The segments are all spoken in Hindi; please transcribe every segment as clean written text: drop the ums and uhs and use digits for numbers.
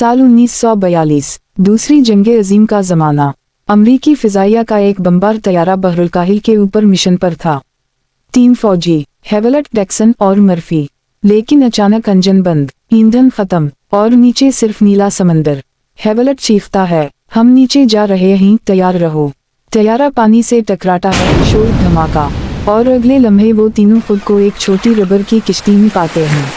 साल 1942, दूसरी जंग अजीम का जमाना। अमरीकी फिजाइया का एक बमबार तैयारा बहरुल काहिल के ऊपर मिशन पर था। 3 फौजी, हेवलट, डेक्सन और मर्फी। लेकिन अचानक इंजन बंद, ईंधन खत्म और नीचे सिर्फ नीला समंदर। हेवलट चीखता है, हम नीचे जा रहे हैं, तैयार रहो। तैयारा पानी से टकराता है, शोर, धमाका, और अगले लम्हे वो तीनों खुद को एक छोटी रबर की किश्ती में पाते हैं।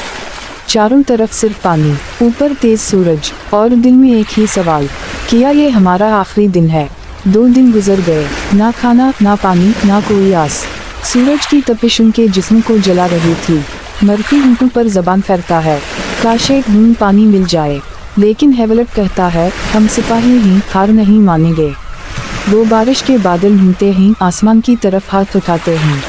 चारों तरफ सिर्फ पानी, ऊपर तेज सूरज, और दिल में एक ही सवाल, क्या ये हमारा आखिरी दिन है? 2 दिन गुजर गए, ना खाना, ना पानी, ना कोई आस। सूरज की तपिश उनके जिस्म को जला रही थी। मर्फी उनके पर जबान फेरता है, काश एक बूंद पानी मिल जाए। लेकिन हेवलट कहता है, हम सिपाही ही, हार नहीं मानेंगे। वो बारिश के बादल ढूंढते हैं, आसमान की तरफ हाथ उठाते हैं,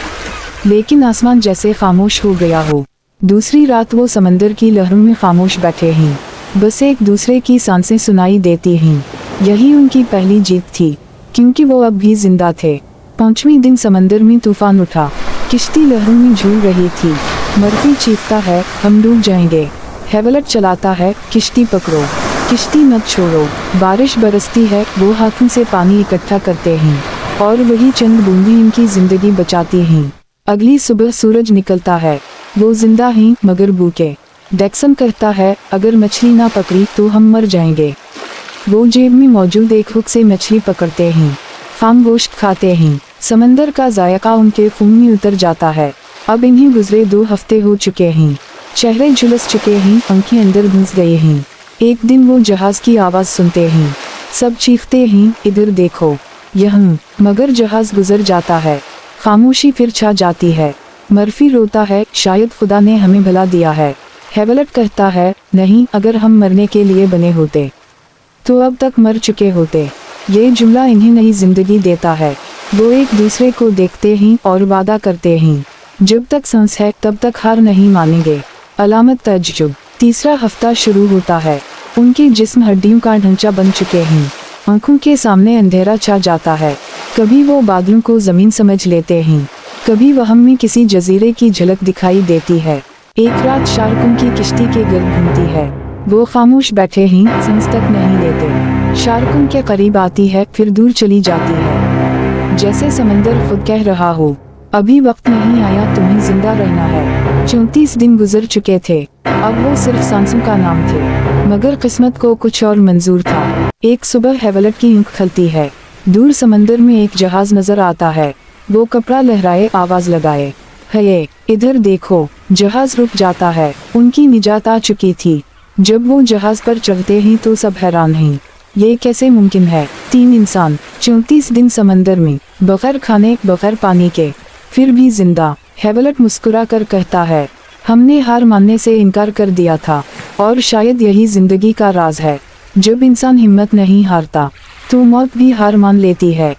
लेकिन आसमान जैसे खामोश हो गया हो। दूसरी रात वो समंदर की लहरों में खामोश बैठे हैं, बस एक दूसरे की सांसें सुनाई देती हैं। यही उनकी पहली जीत थी, क्योंकि वो अब भी जिंदा थे। 5वें दिन समंदर में तूफान उठा, किश्ती लहरों में झूल रही थी। मर्फी चीखता है, हम डूब जाएंगे। हेवलट चलाता है, किश्ती पकड़ो, किश्ती मत छोड़ो। बारिश बरसती है, वो हाथों से पानी इकट्ठा करते हैं, और वही चंद बूंदें इनकी जिंदगी बचाती हैं। अगली सुबह सूरज निकलता है, वो जिंदा हैं मगर भूखे। डेक्सन कहता है, अगर मछली ना पकड़ी तो हम मर जाएंगे। वो जेब में मौजूद एक हुक से मछली पकड़ते हैं, खामोश खाते हैं। समंदर का जायका उनके खून में उतर जाता है। अब इन्हें गुजरे 2 हफ्ते हो चुके हैं, चेहरे झुलस चुके हैं, आंखें अंदर घुस गए हैं। एक दिन वो जहाज की आवाज़ सुनते हैं, सब चीखते हैं, इधर देखो, यहाँ। मगर जहाज गुजर जाता है, खामोशी फिर छा जाती है। मर्फी रोता है, शायद खुदा ने हमें भला दिया है। हेवलट कहता है, नहीं, अगर हम मरने के लिए बने होते तो अब तक मर चुके होते। ये जुमला इन्हें नई जिंदगी देता है। वो एक दूसरे को देखते हैं और वादा करते हैं, जब तक सांस है तब तक हार नहीं मानेंगे। अलामत तज्जुब। तीसरा हफ्ता शुरू होता है, उनके जिस्म हड्डियों का ढांचा बन चुके हैं, आंखों के सामने अंधेरा छा जाता है। कभी वो बादलों को जमीन समझ लेते हैं, कभी वहम में किसी जजीरे की झलक दिखाई देती है। एक रात शार्क उनकी किश्ती के गिर्द घूमती है, वो खामोश बैठे हैं, सांस तक नहीं लेते। शार्क उनके करीब आती है, फिर दूर चली जाती है, जैसे समंदर खुद कह रहा हो, अभी वक्त नहीं आया, तुम्हें जिंदा रहना है। 34 दिन गुजर चुके थे, अब वो सिर्फ सांसों का नाम थे, मगर किस्मत को कुछ और मंजूर था। एक सुबह हेवलट की आँख खुलती है, दूर समंदर में एक जहाज नजर आता है। वो कपड़ा लहराए, आवाज लगाए, हे, इधर देखो। जहाज रुक जाता है, उनकी निजात आ चुकी थी। जब वो जहाज पर चढ़ते हैं तो सब हैरान हैं, ये कैसे मुमकिन है? 3 इंसान 34 दिन समंदर में, बगैर खाने, बगैर पानी के, फिर भी जिंदा। हेवलट मुस्कुरा कर कहता है, हमने हार मानने से इनकार कर दिया था, और शायद यही जिंदगी का राज है। जब इंसान हिम्मत नहीं हारता तो मौत भी हार मान लेती है।